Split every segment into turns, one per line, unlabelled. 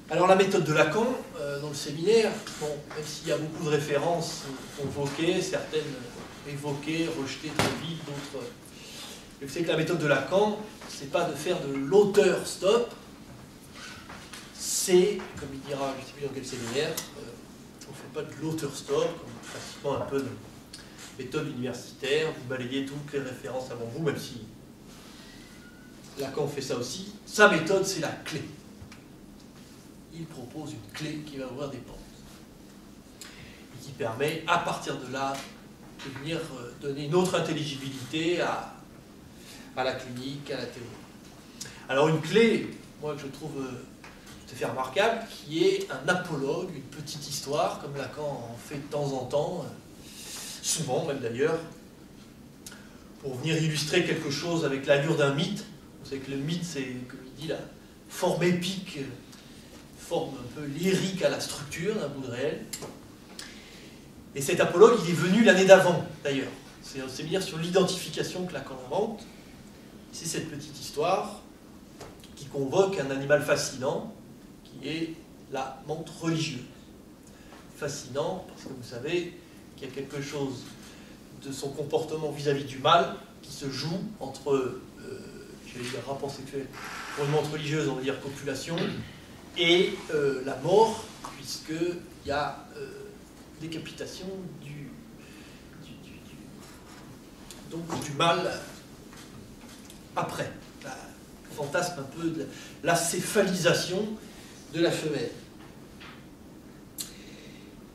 Alors la méthode de Lacan, dans le séminaire, bon, même s'il y a beaucoup de références convoquées, certaines évoquées, rejetées très vite, d'autres... Le fait que la méthode de Lacan, c'est pas de faire de l'auteur-stop, c'est, comme il dira, je ne sais plus dans quel séminaire, on ne fait pas de l'auteur-stop, comme pratiquement un peu de méthode universitaire, vous balayez toutes les références avant vous, même si Lacan fait ça aussi. Sa méthode, c'est la clé. Il propose une clé qui va ouvrir des portes et qui permet, à partir de là, de venir donner une autre intelligibilité à la clinique, à la théorie. Alors une clé, moi que je trouve tout à fait remarquable, qui est un apologue, une petite histoire, comme Lacan en fait de temps en temps, souvent même d'ailleurs, pour venir illustrer quelque chose avec l'allure d'un mythe. Vous savez que le mythe, c'est, comme il dit, la forme épique, forme un peu lyrique à la structure d'un bout de réel. Et cet apologue, il est venu l'année d'avant, d'ailleurs. C'est un séminaire sur l'identification que Lacan invente. C'est cette petite histoire qui convoque un animal fascinant, qui est la menthe religieuse. Fascinant, parce que vous savez qu'il y a quelque chose de son comportement vis-à-vis du mal qui se joue entre, j'allais dire, rapport sexuel, pour une menthe religieuse, on va dire copulation, et la mort, puisqu'il y a décapitation du mal après. Le fantasme un peu de la céphalisation de la femelle.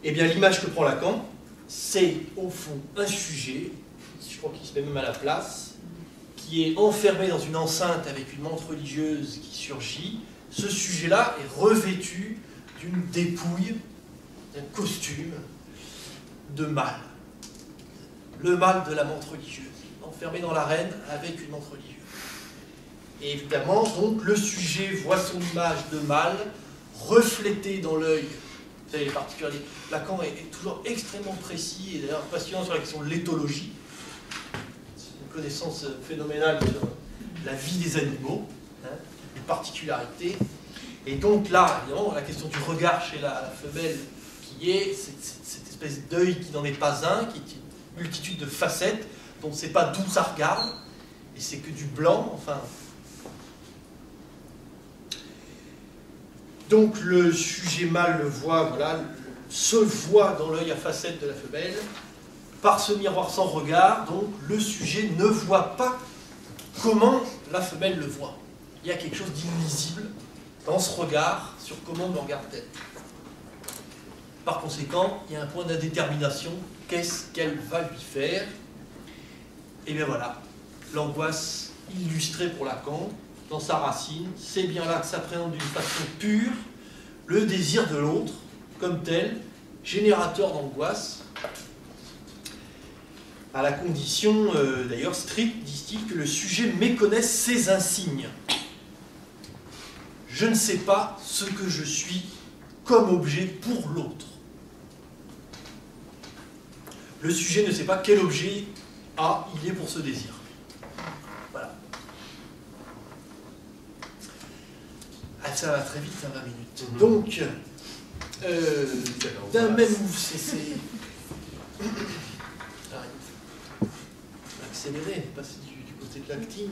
Eh bien, l'image que prend Lacan, c'est au fond un sujet, je crois qu'il se met même à la place, qui est enfermé dans une enceinte avec une menthe religieuse qui surgit. Ce sujet-là est revêtu d'une dépouille, d'un costume de mâle. Le mâle de la menthe religieuse, enfermé dans l'arène avec une menthe religieuse. Et évidemment, donc, le sujet voit son image de mâle reflétée dans l'œil. Vous savez, les particularités. Lacan est toujours extrêmement précis et d'ailleurs passionnant sur la question de l'éthologie. C'est une connaissance phénoménale sur la vie des animaux, hein, les particularités. Et donc là, évidemment, la question du regard chez la femelle, qui est cette espèce d'œil qui n'en est pas un, qui est une multitude de facettes, dont on ne sait pas d'où ça regarde, et c'est que du blanc, enfin... Donc le sujet mâle le voit, voilà, se voit dans l'œil à facettes de la femelle. Par ce miroir sans regard, donc le sujet ne voit pas comment la femelle le voit. Il y a quelque chose d'invisible dans ce regard sur comment me regarde-t-elle. Par conséquent, il y a un point d'indétermination. Qu'est-ce qu'elle va lui faire? Et bien voilà, l'angoisse illustrée pour Lacan, dans sa racine, c'est bien là que s'appréhende d'une façon pure le désir de l'autre, comme tel, générateur d'angoisse, à la condition, d'ailleurs stricte, disent-ils, que le sujet méconnaisse ses insignes. Je ne sais pas ce que je suis comme objet pour l'autre. Le sujet ne sait pas quel objet il est pour ce désir. Voilà. Ah, ça va très vite, 20 minutes. Donc, d'un même mouvement, accélérer, passer du côté de l'acting.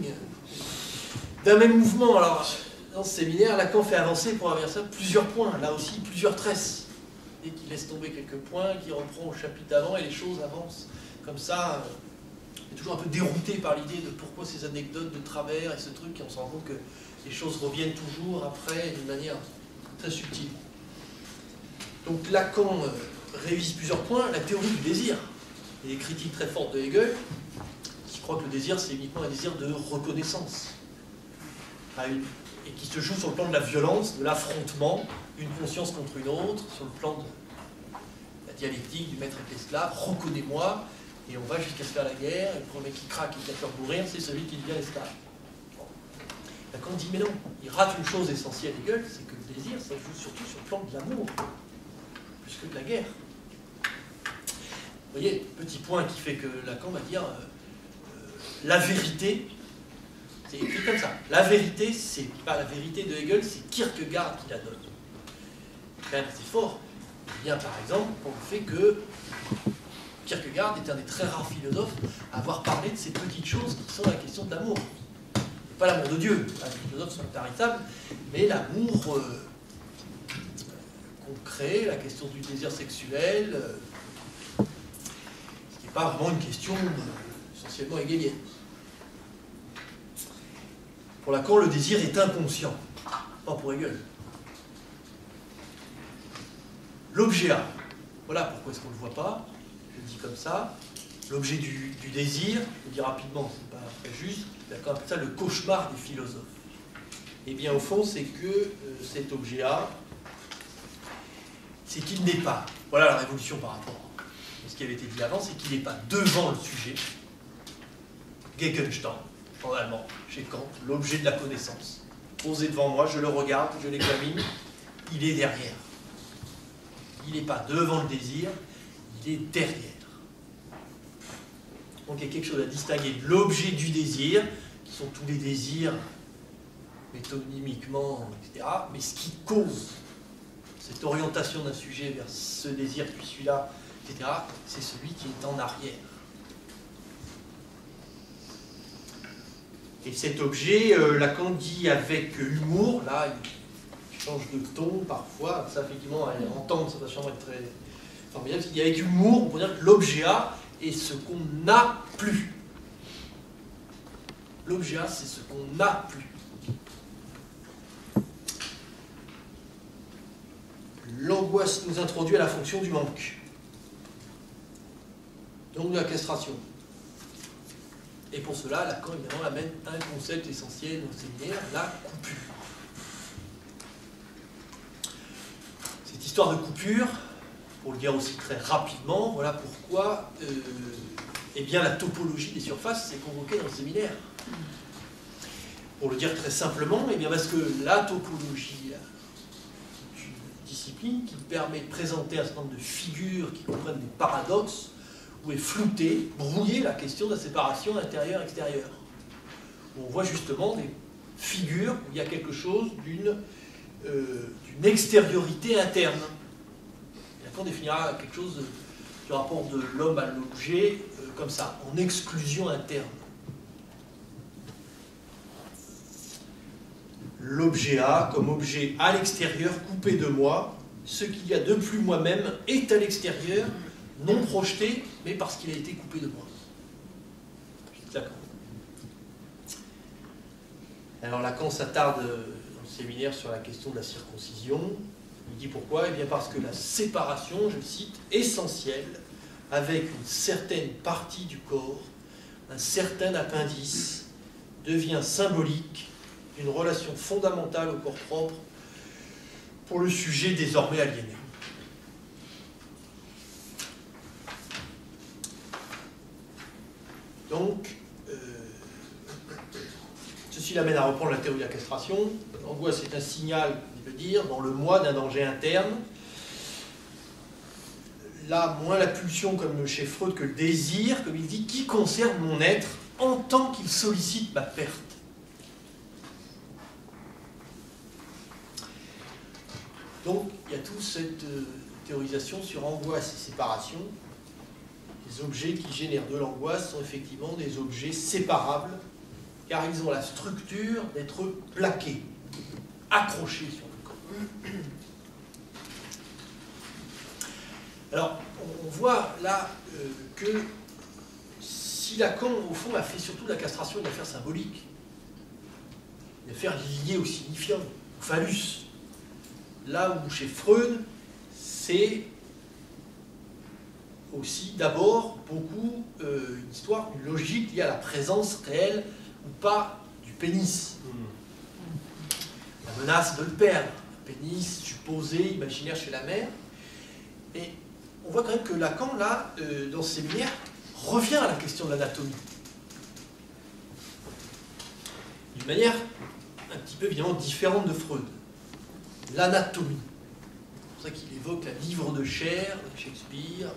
D'un même mouvement, alors, dans ce séminaire, Lacan fait avancer pour avoir ça plusieurs points, là aussi plusieurs tresses. Et qu'il laisse tomber quelques points, qu'il reprend au chapitre d'avant, et les choses avancent. Comme ça, il est toujours un peu dérouté par l'idée de pourquoi ces anecdotes de travers et ce truc, et on se rend compte que les choses reviennent toujours après d'une manière très subtile. Donc Lacan révise plusieurs points. La théorie du désir. Il y a des critiques très fortes de Hegel, qui croit que le désir, c'est uniquement un désir de reconnaissance. Et qui se joue sur le plan de la violence, de l'affrontement, une conscience contre une autre, sur le plan de la dialectique du maître et de l'esclave. Reconnais-moi, et on va jusqu'à se faire la guerre, et le premier qui craque et qui a peur de mourir, c'est celui qui devient l'esclave. Bon. Lacan dit, mais non, il rate une chose essentielle, Hegel, c'est que le désir, ça joue surtout sur le plan de l'amour, plus que de la guerre. Vous voyez, petit point qui fait que Lacan va dire, la vérité, c'est écrit comme ça. La vérité, c'est pas la vérité de Hegel, c'est Kierkegaard qui la donne. quand même assez fort. Il vient par exemple pour le fait que Kierkegaard est un des très rares philosophes à avoir parlé de ces petites choses qui sont la question de l'amour. Pas l'amour de Dieu, les philosophes sont taritables, mais l'amour concret, la question du désir sexuel, ce qui n'est pas vraiment une question essentiellement hegelienne. Pour Lacan, le désir est inconscient, pas pour Hegel. L'objet A, voilà pourquoi est-ce qu'on ne le voit pas, je le dis comme ça. L'objet du désir, je le dis rapidement, c'est pas très juste, Lacan appelle ça le cauchemar des philosophes. Et bien au fond, c'est que cet objet A, c'est qu'il n'est pas, voilà la révolution par rapport à ce qui avait été dit avant, c'est qu'il n'est pas devant le sujet, Gegenstand, en allemand, chez Kant, l'objet de la connaissance. Posé devant moi, je le regarde, je l'examine, il est derrière. Il n'est pas devant le désir, il est derrière. Donc il y a quelque chose à distinguer de l'objet du désir, qui sont tous les désirs, métonymiquement, etc. Mais ce qui cause cette orientation d'un sujet vers ce désir, puis celui-là, etc., c'est celui qui est en arrière. Et cet objet, Lacan dit avec humour, là, il change de ton parfois, ça effectivement, à entendre, ça va sûrement être très formidable, il dit avec humour, on peut dire que l'objet A est ce qu'on n'a plus. L'objet A, c'est ce qu'on n'a plus. L'angoisse nous introduit à la fonction du manque. Donc de la castration. Et pour cela, Lacan, évidemment, amène un concept essentiel au séminaire, la coupure. Cette histoire de coupure, pour le dire aussi très rapidement, voilà pourquoi eh bien, la topologie des surfaces s'est convoquée dans le séminaire. Pour le dire très simplement, eh bien, parce que la topologie est une discipline qui permet de présenter un certain nombre de figures qui comprennent des paradoxes, où est floutée, brouillée la question de la séparation intérieure-extérieure. On voit justement des figures où il y a quelque chose d'une extériorité interne. Lacan définira quelque chose du rapport de l'homme à l'objet comme ça, en exclusion interne. L'objet A comme objet à l'extérieur, coupé de moi, ce qu'il y a de plus moi-même est à l'extérieur, non projeté, mais parce qu'il a été coupé de moi. D'accord. Alors Lacan s'attarde dans le séminaire sur la question de la circoncision. Il dit pourquoi? Eh bien parce que la séparation, je cite, essentielle, avec une certaine partie du corps, un certain appendice, devient symbolique d'une relation fondamentale au corps propre pour le sujet désormais aliéné. Donc, ceci l'amène à reprendre la théorie de la castration. L'angoisse est un signal, il veut dire, dans le moi d'un danger interne. Là, moins la pulsion, comme chez Freud, que le désir, comme il dit, qui concerne mon être en tant qu'il sollicite ma perte. Donc, il y a toute cette théorisation sur angoisse et séparation. Les objets qui génèrent de l'angoisse sont effectivement des objets séparables, car ils ont la structure d'être plaqués, accrochés sur le corps. Alors, on voit là que si Lacan, au fond, a fait surtout de la castration une affaire symbolique, une affaire liée au signifiant, au phallus, là où chez Freud, c'est aussi d'abord beaucoup une histoire, une logique liée à la présence réelle ou pas du pénis. La menace de le perdre, le pénis supposé, imaginaire chez la mère. Et on voit quand même que Lacan, là, dans ce séminaire, revient à la question de l'anatomie. D'une manière un petit peu évidemment différente de Freud. L'anatomie. C'est pour ça qu'il évoque la livre de chair de Shakespeare,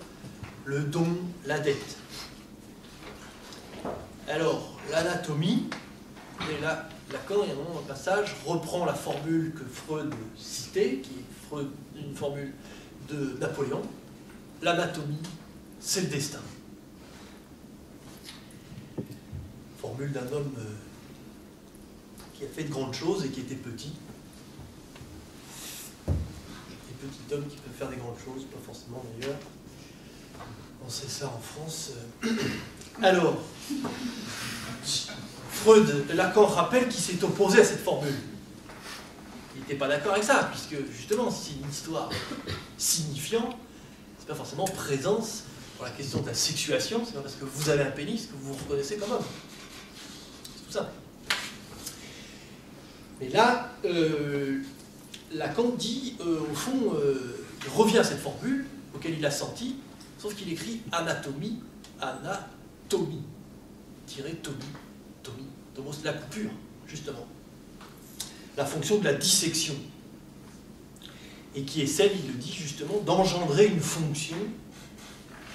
le don, la dette. Alors, l'anatomie, Et là, Lacan, il y a un moment dans le passage, reprend la formule que Freud citait, qui est une formule de Napoléon. L'anatomie, c'est le destin. Formule d'un homme qui a fait de grandes choses et qui était petit. Des petits hommes qui peuvent faire des grandes choses, pas forcément d'ailleurs. On sait ça en France. Alors, Freud, Lacan rappelle qu'il s'est opposé à cette formule. Il n'était pas d'accord avec ça, puisque justement, si c'est une histoire signifiant, c'est pas forcément présence pour la question de la sexuation, c'est pas parce que vous avez un pénis que vous vous reconnaissez comme homme. C'est tout ça. Mais là, Lacan dit, au fond, il revient à cette formule auquel il a senti, sauf qu'il écrit anatomie, anatomie, tiré tomie, tomie, tomos, la coupure, justement. La fonction de la dissection. Et qui est celle, il le dit justement, d'engendrer une fonction.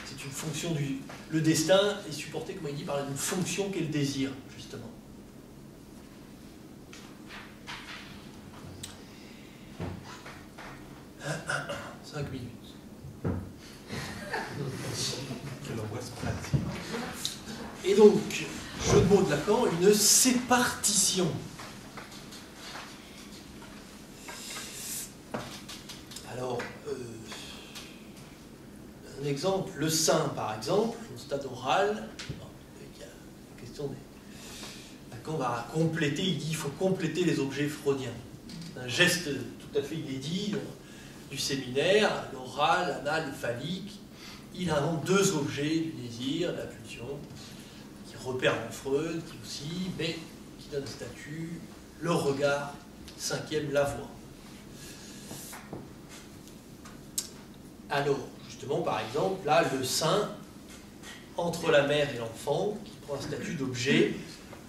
C'est une fonction du... Le destin est supporté, comme il dit, par une fonction qu'est le désir, justement. Cinq minutes.
Quelle angoisse pratique.
Et donc, jeu de mots de Lacan, une sépartition. Alors, un exemple, le sein par exemple, au stade oral, il y a la question des... Lacan va compléter, il dit qu'il faut compléter les objets freudiens. C'est un geste tout à fait inédit du séminaire, l'oral, l'anal, le phallique. Il invente deux objets du désir, de la pulsion, qui repère en Freud, qui aussi, mais qui donne un statut, le regard, cinquième, la voix. Alors, justement, par exemple, là, le sein, entre la mère et l'enfant, qui prend un statut d'objet,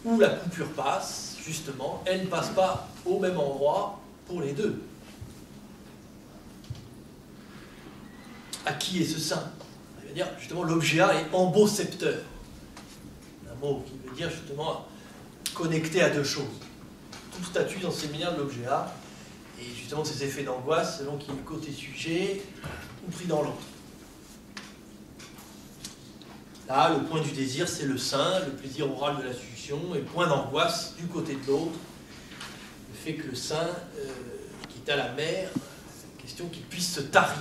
où la coupure passe, justement, elle ne passe pas au même endroit pour les deux. À qui est ce sein? Ça veut dire, justement, l'objet A est embocepteur. Un mot qui veut dire, justement, connecté à deux choses. Tout statut dans le séminaire de l'objet A, et justement, ces effets d'angoisse, selon qu'il est côté sujet, ou pris dans l'autre. Là, le point du désir, c'est le sein, le plaisir oral de la succion, et le point d'angoisse du côté de l'autre, le fait que le sein, qui est à la mère, question qu'il puisse se tarir.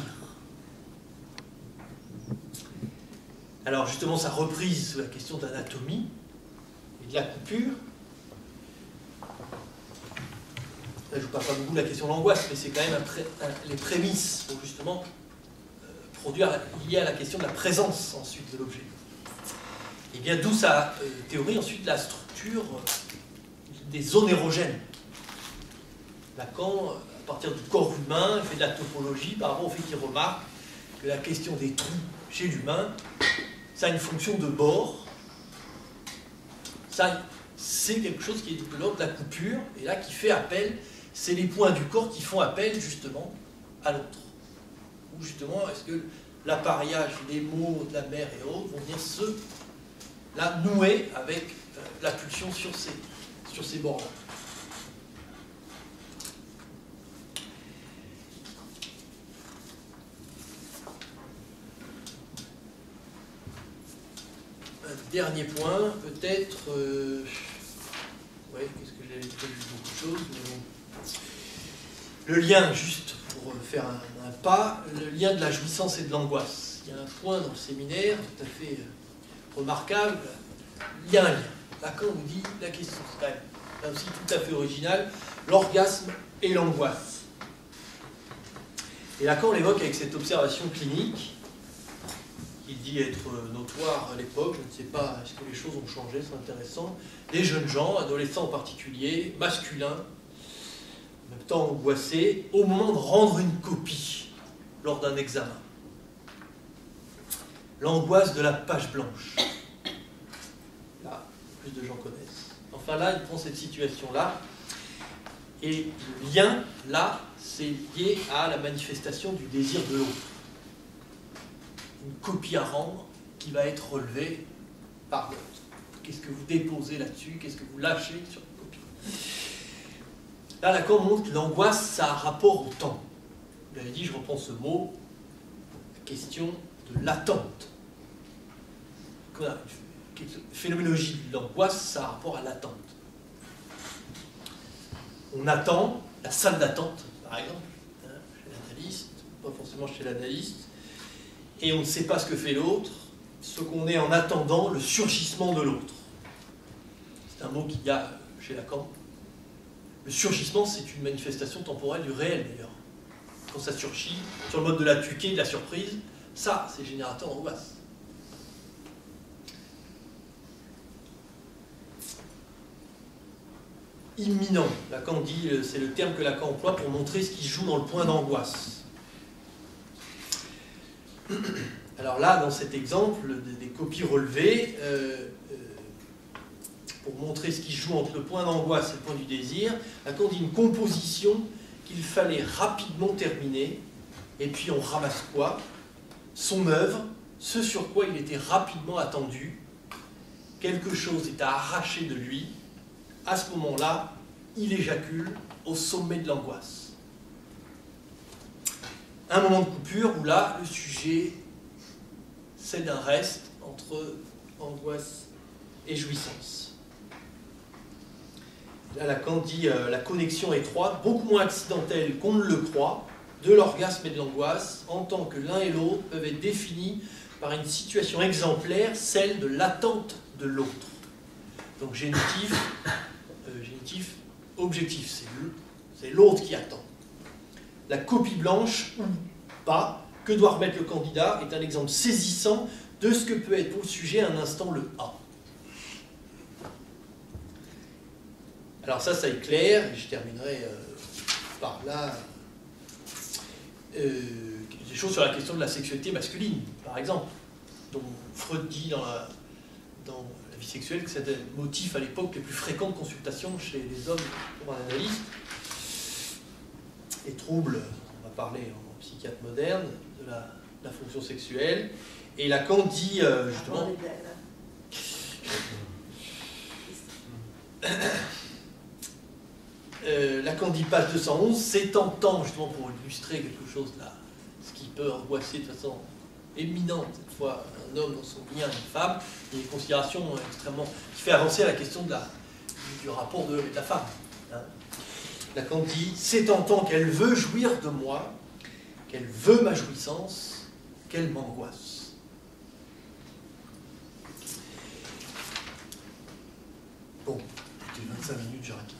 Alors justement, sa reprise sur la question d'anatomie et de la coupure. Là, je ne vous parle pas beaucoup de la question de l'angoisse, mais c'est quand même les prémices pour justement produire, liées à la question de la présence ensuite de l'objet. Et bien d'où sa théorie ensuite de la structure des zones érogènes. Lacan, à partir du corps humain, il fait de la topologie par rapport au fait qu'il remarque que la question des trous chez l'humain, ça a une fonction de bord. Ça, c'est quelque chose qui est de l'ordre de la coupure, et là qui fait appel, c'est les points du corps qui font appel justement à l'autre. Ou justement, est-ce que l'appareillage des mots de la mère et autres vont venir la nouer avec la pulsion sur ces bords-là. Un dernier point, peut-être... ouais, qu'est-ce que j'avais prévu beaucoup de choses, mais bon. Le lien, juste pour faire un pas, le lien de la jouissance et de l'angoisse. Il y a un point dans le séminaire tout à fait remarquable. Il y a un lien. Lacan nous dit la question, c'est quand même là aussi tout à fait original, l'orgasme et l'angoisse. Et Lacan l'évoque avec cette observation clinique. Il dit être notoire à l'époque, je ne sais pas, est-ce que les choses ont changé, c'est intéressant. Des jeunes gens, adolescents en particulier, masculins, en même temps angoissés, au moment de rendre une copie lors d'un examen. L'angoisse de la page blanche. Là, plus de gens connaissent. Enfin là, il prend cette situation-là, et le lien, là, c'est lié à la manifestation du désir de l'autre. Une copie à rendre qui va être relevée par l'autre. Qu'est-ce que vous déposez là-dessus? Qu'est-ce que vous lâchez sur une Là, Lacan montre que l'angoisse, ça a un rapport au temps. Vous l'avez dit, je reprends ce mot, la question de l'attente. La phénoménologie de l'angoisse, ça a un rapport à l'attente. On attend, la salle d'attente, par exemple, hein, chez l'analyste, pas forcément chez l'analyste, et on ne sait pas ce que fait l'autre, ce qu'on est en attendant le surgissement de l'autre. C'est un mot qu'il y a chez Lacan. Le surgissement, c'est une manifestation temporelle du réel, d'ailleurs. Quand ça surgit, sur le mode de la tuquée, de la surprise, ça, c'est générateur d'angoisse. Imminent, Lacan dit, c'est le terme que Lacan emploie pour montrer ce qui se joue dans le point d'angoisse. Alors là, dans cet exemple, des copies relevées, pour montrer ce qui se joue entre le point d'angoisse et le point du désir, Lacan dit une composition qu'il fallait rapidement terminer, et puis on ramasse quoi? Son œuvre, ce sur quoi il était rapidement attendu, quelque chose est à arracher de lui. À ce moment-là, il éjacule au sommet de l'angoisse. Un moment de coupure où là, le sujet cède un reste entre angoisse et jouissance. Là, Lacan dit la connexion étroite, beaucoup moins accidentelle qu'on ne le croit, de l'orgasme et de l'angoisse, en tant que l'un et l'autre peuvent être définis par une situation exemplaire, celle de l'attente de l'autre. Donc génitif, objectif, c'est l'autre qui attend. La copie blanche ou pas, que doit remettre le candidat, est un exemple saisissant de ce que peut être pour le sujet un instant le A. Alors ça est clair, et je terminerai par là. Des choses sur la question de la sexualité masculine, par exemple, dont Freud dit dans la vie sexuelle que c'était le motif à l'époque le plus fréquent de consultation chez les hommes pour un analyste. Les troubles, on va parler en psychiatre moderne, de la fonction sexuelle. Et Lacan dit justement... Lacan dit page 211, c'est tentant justement pour illustrer quelque chose là, ce qui peut angoisser de façon éminente, cette fois un homme dans son lien à une femme, et une considération extrêmement qui fait avancer la question du rapport de l'homme et de la femme. Hein. Lacan dit c'est tentant qu'elle veut jouir de moi, qu'elle veut ma jouissance, qu'elle m'angoisse. Bon, c'était 25 minutes, j'arrête.